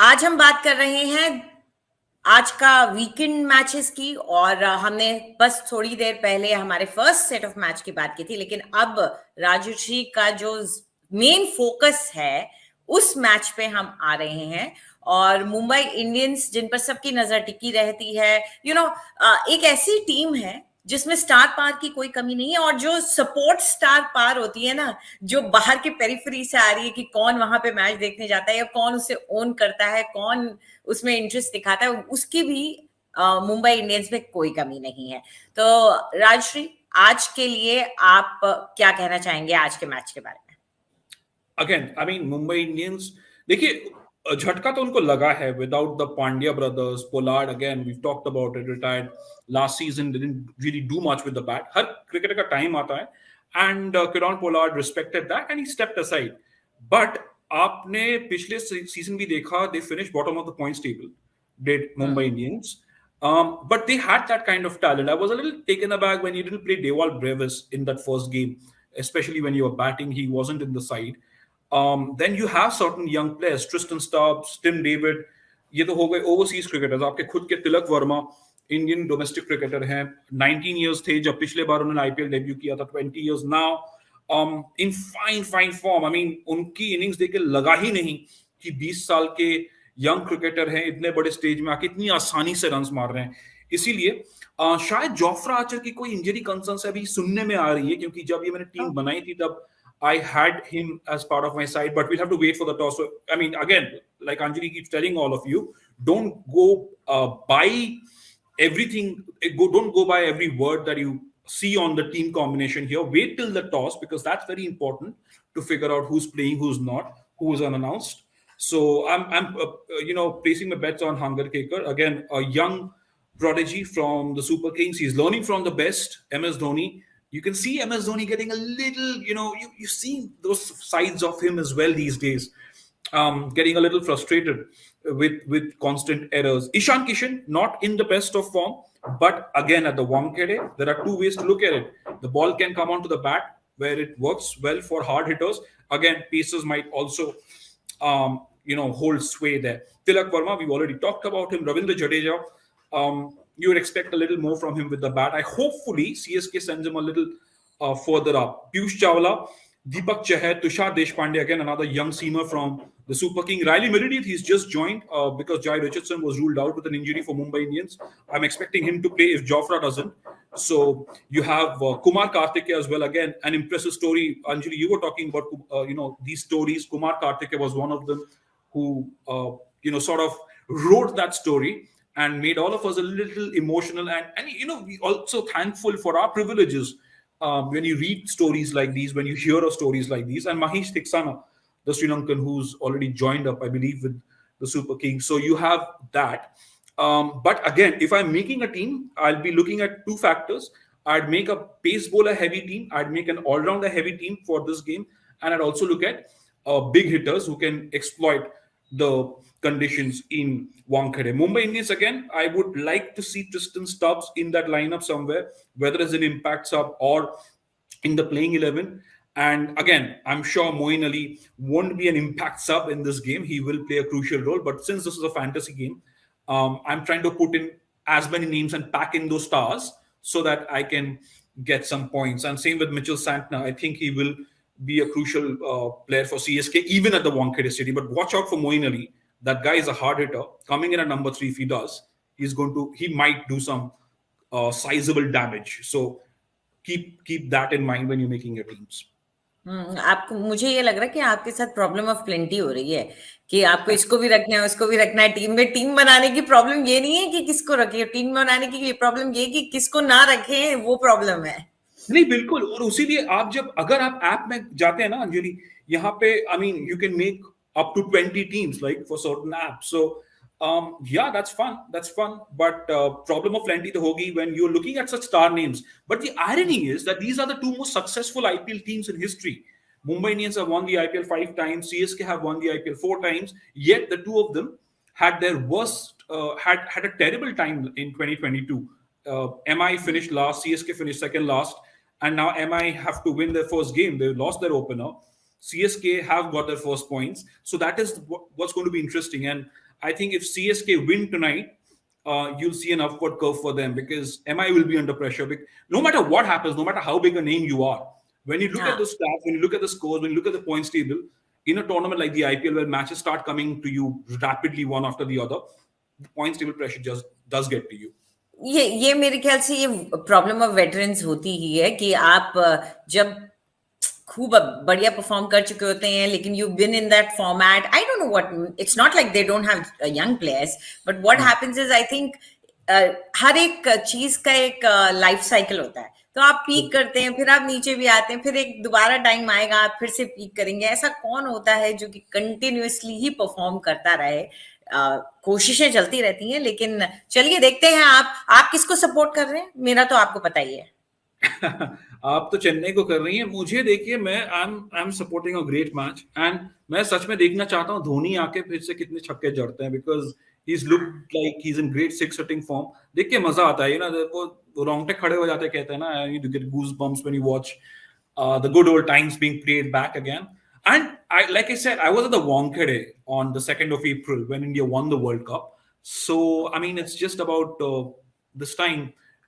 आज हम बात कर रहे हैं आज का वीकेंड मैचेस की। और हमने बस थोड़ी देर पहले हमारे फर्स्ट सेट ऑफ मैच की बात की थी, लेकिन अब राजश्री का जो मेन फोकस है उस मैच पे हम आ रहे हैं। और मुंबई इंडियंस, जिन पर सबकी नजर टिकी रहती है, एक ऐसी टीम है जिसमें स्टार पार की कोई कमी नहीं है। और जो सपोर्ट स्टार पार होती है ना, जो बाहर के पेरिफेरी से आ रही है कि कौन वहां पे मैच देखने जाता है या कौन उसे ओन करता है, कौन उसमें इंटरेस्ट दिखाता है, उसकी भी मुंबई इंडियंस में कोई कमी नहीं है। तो राजश्री, आज के लिए आप क्या कहना चाहेंगे आज के मैच के बारे में? Again I mean Mumbai Indians, देखिए झटका तो उनको लगा है without the Pandya brothers. Pollard again we talked about it, retired last season, didn't really do much with the bat. हर क्रिकेटर का टाइम आता है and Kieron Pollard respected that and he stepped aside. But आपने पिछले season भी देखा, they finish bottom of the points table, did Mumbai Indians. But they had that kind of talent. I was a little taken aback when he didn't play Dewald Brevis in that first game, especially when you were batting. He wasn't in the side. Then you have certain young players, Tristan Stubbs, Tim David. ये तो हो गए overseas cricketers. आपके खुद के Tilak Varma Indian domestic cricketer हैं. 19 years थे जब पिछले बार उन्होंने आईपीएल डेब्यू किया था. 20 years now. In fine form. I mean, उनकी इनिंग्स देख के लगा ही नहीं कि 20 साल के यंग क्रिकेटर हैं, इतने बड़े स्टेज में आके इतनी आसानी से रन्स मार रहे हैं. इसीलिए शायद जोफ्रा आर्चर की कोई इंजरी कंसर्न से अभी सुनने में आ रही है, क्योंकि जब ये मैंने टीम बनाई थी तब I had him as part of my side, but we'll have to wait for the toss. So, I mean, again, like Anjali keeps telling all of you, don't go by everything. Don't go by every word that you see on the team combination here. Wait till the toss, because that's very important to figure out who's playing, who's not, who is unannounced. So I'm placing my bets on Hunger Kicker. Again, a young prodigy from the Super Kings. He's learning from the best, MS Dhoni. You can see MS Dhoni getting a little, you see those sides of him as well these days, getting a little frustrated with constant errors. Ishan Kishan, not in the best of form, but again at the Wankhede, there are two ways to look at it. The ball can come onto the bat where it works well for hard hitters. Again, pacers might also hold sway there. Tilak Verma, we've already talked about him. Ravindra Jadeja, you would expect a little more from him with the bat. Hopefully CSK sends him a little further up. Piyush Chawla, Deepak Chahar, Tushar Deshpande, again another young seamer from the Super King. Riley Meredith, he's just joined because Jai Richardson was ruled out with an injury for Mumbai Indians. I'm expecting him to play if Jofra doesn't. So you have Kumar Karthike as well. Again, an impressive story. Anjali, you were talking about these stories. Kumar Karthike was one of them who sort of wrote that story and made all of us a little emotional. And we also thankful for our privileges when you read stories like these, when you hear of stories like these. And Mahesh Thiksana, the Sri Lankan who's already joined up, I believe, with the Super Kings. So you have that. But again, if I'm making a team, I'll be looking at two factors. I'd make a pace bowler heavy team. I'd make an all-rounder heavy team for this game. And I'd also look at big hitters who can exploit the conditions in Wankhede. Mumbai Indians, again, I would like to see Tristan Stubbs in that lineup somewhere, whether as an impact sub or in the playing 11. And again, I'm sure Moeen Ali won't be an impact sub in this game. He will play a crucial role. But since this is a fantasy game, I'm trying to put in as many names and pack in those stars so that I can get some points. And same with Mitchell Santner. I think he will be a crucial player for CSK, even at the Wankhede Stadium. But watch out for Moeen Ali. That guy is a hard hitter. Coming in at number 3, if he does, he might do some sizable damage. So keep that in mind when you're making your teams. आपको, मुझे ये लग रहा है कि आपके साथ problem of plenty हो रही है कि आपको इसको भी रखना है, उसको भी रखना है टीम में. टीम बनाने की प्रॉब्लम ये नहीं है कि किसको रखे, टीम बनाने की प्रॉब्लम ये कि किसको ना रखे, वो प्रॉब्लम है. नहीं, बिल्कुल. और उसीलिए अगर आप ऐप में जाते हैं ना अंजलि, यहाँ पे I mean you can make up to 20 teams like for certain apps. So yeah, that's fun, but problem of plenty to hogi when you're looking at such star names. But the irony is that these are the two most successful IPL teams in history. Mumbai Indians have won the IPL 5 times, CSK have won the IPL 4 times, yet the two of them had their worst had a terrible time in 2022. MI finished last, CSK finished second last, and now MI have to win their first game. They lost their opener. CSK have got their first points. So that is what's going to be interesting. And I think if CSK win tonight, you'll see an upward curve for them, because MI will be under pressure. No matter what happens, no matter how big a name you are, when you look at हाँ the stats, when you look at the scores, when you look at the points table in a tournament like the IPL, where matches start coming to you rapidly one after the other, the points table pressure just does get to you. ये मेरे ख्याल से ये problem of veterans होती ही है कि आप जब खूब बढ़िया परफॉर्म कर चुके होते हैं, लेकिन you been in that format, I don't know what, it's not like they don't have young players, but what happens is I think हर एक चीज का एक लाइफ साइकिल होता है. तो आप पीक करते हैं, फिर आप नीचे भी आते हैं, फिर एक दोबारा टाइम आएगा आप फिर से पीक करेंगे. ऐसा कौन होता है जो कि कंटिन्यूअसली ही परफॉर्म करता रहे? कोशिशें चलती रहती हैं, लेकिन चलिए देखते हैं. आप किसको सपोर्ट कर रहे हैं? मेरा तो आपको पता ही है. आप तो चेन्नई को कर रही हैं. मुझे देखिए, मैं I am supporting a great match, and मैं सच में देखना चाहता हूं धोनी आके फिर से कितने छक्के जड़ते हैं, because he is look like he is in great six hitting form. देख के मजा आता है ना, वो रोंगटे खड़े हो जाते, कहते हैं ना, you get goose bumps when you watch the good old times being played back again. And like I said, I was at the Wankhede on the 2nd of April when India won the World Cup. So, I mean, it's just about this time.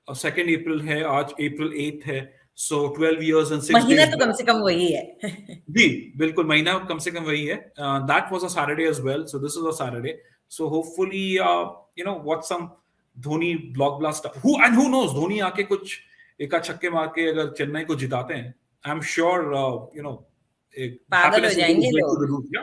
2nd April है, आज April 8th है. So 12 years and 6 महीना days. तो कम से कम वही है. जी, बिल्कुल महीना कम से कम वही है. That was a Saturday as well. So this is a Saturday. So hopefully, watch some Dhoni block blast. Who knows? Dhoni आके कुछ एक छक्के मार के अगर चेन्नई को जिताते हैं, I'm sure, पागल हो जाएंगे लोग.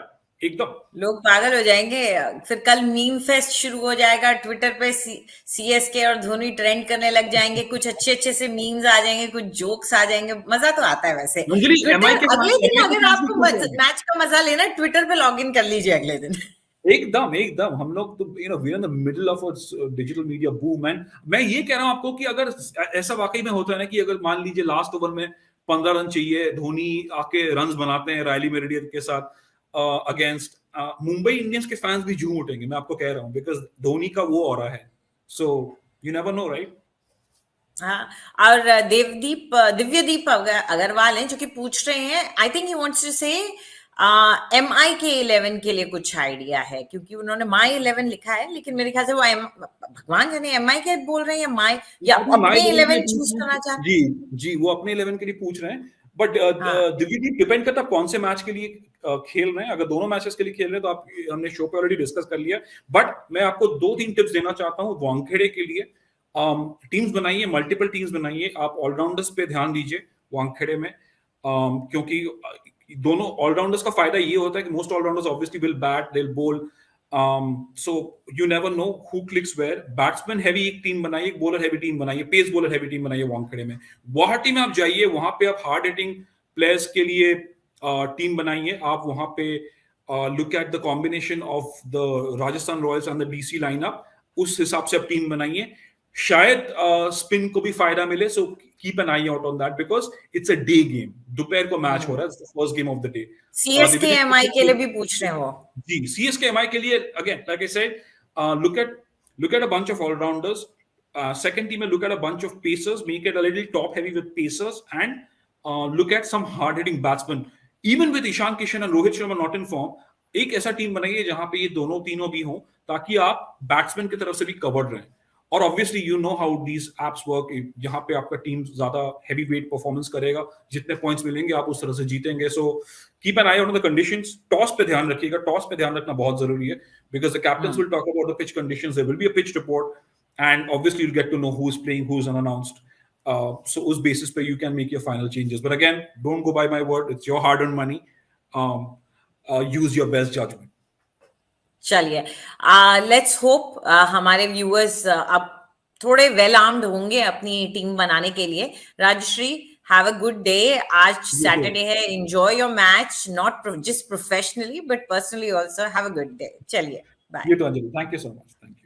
एकदम लोग पागल हो जाएंगे. फिर कल मीम फेस्ट शुरू हो जाएगा ट्विटर पे. सीएसके और धोनी ट्रेंड करने लग जाएंगे. कुछ अच्छे अच्छे से मीम्स आ जाएंगे, कुछ जोक्स आ जाएंगे. मजा तो आता है वैसे. अगले दिन अगर आपको मैच का मजा लेना, ट्विटर पे लॉग इन कर लीजिए अगले दिन. एकदम हम लोग तो we in the middle of a digital media boom. And मैं ये कह रहा हूं आपको कि अगर ऐसा वाकई में होता है ना, कि अगर मान लीजिए लास्ट ओवर में 15 रन चाहिए, धोनी आके रन्स बनाते हैं रायली मेरिडियथ के साथ अगेंस्ट, मुंबई इंडियंस के फैंस भी झूम उठेंगे, मैं आपको कह रहा हूं, बिकॉज धोनी का वो ऑरा है. सो यू नेवर नो, राइट? हाँ. और दिव्यदीप अग्रवाल हैं जो कि पूछ रहे हैं, I think he wants to say MI के 11 के लिए कुछ आइडिया है, क्योंकि उन्होंने माई 11 लिखा है, लेकिन मेरे ख्याल से वो भगवान जाने MI के बोल रहे हैं या माई, या अपने 11 चूज करना चाहते हैं. जी, वो अपने 11 के लिए पूछ रहे हैं. बट दिव्यदीप, डिपेंड करता है कौन से मैच के लिए खेल रहे हैं. अगर दोनों मैचेस के लिए खेल रहे हैं तो आप, हमने शो पे ऑलरेडी डिस्कस कर लिया. बट मैं आपको 2-3 टिप्स देना चाहता हूँ वानखेड़े के लिए. टीम्स बनाइए, मल्टीपल टीम्स बनाइए. आप ऑलराउंडर्स पे ध्यान दीजिए वानखेड़े में, क्योंकि दोनों ऑलराउंडर्स का फायदा ये होता है कि most allrounders obviously will bat, they will bowl. So you never know who clicks where. Batsman heavy एक टीम बनाइए, एक बॉलर हैवी टीम बनाइए, पेस बॉलर हैवी टीम बनाइए वानखेड़े में. गुवाहाटी में आप जाइए, वहां पे आप हार्ड हिटिंग प्लेयर्स के लिए टीम बनाइए. आप वहां पे look at the combination of the Rajasthan Royals and the DC lineup, उस हिसाब से आप टीम बनाइए. शायद स्पिन को भी फायदा मिले. So keep an I out on that, because it's a day game. दोपहर को मैच हो रहा है, first game of the day. CSK MI के लिए भी पूछ रहे हो? जी, CSK MI के लिए again, like I said, look at a bunch of all-rounders. Second team, look at a bunch of pacers, make it a little top-heavy with pacers, and look at some hard-hitting batsmen. Even with Ishan Kishan and Rohit Sharma not in form, एक ऐसा team बनाइए जहां पे ये दोनों तीनों भी हों, ताकि आप बैट्समैन की तरफ से भी कवर्ड रहें. और obviously you know how these apps work. जहां पे आपका टीम ज्यादा हैवी वेट परफॉर्मेंस करेगा, जितने पॉइंट्स मिलेंगे आप उस तरह से जीतेंगे. So keep an I on the conditions. Toss पे ध्यान रखिएगा. टॉस पे ध्यान रखना बहुत जरूरी है, because the captains will talk about the pitch conditions. There will be a pitch report, and obviously you get to know who is playing, who is unannounced. So उस basis पे you can make your final changes. But again, don't go by my word. It's your hard-earned money. Use your best judgment. चलिए, let's hope हमारे viewers अब थोड़े well armed होंगे अपनी team बनाने के लिए. Rajshri, have a good day. आज सैटरडे है, enjoy your match, not just professionally but personally also. Have a good day. चलिए, bye. You too, Anjali. Thank you so much. Thank you.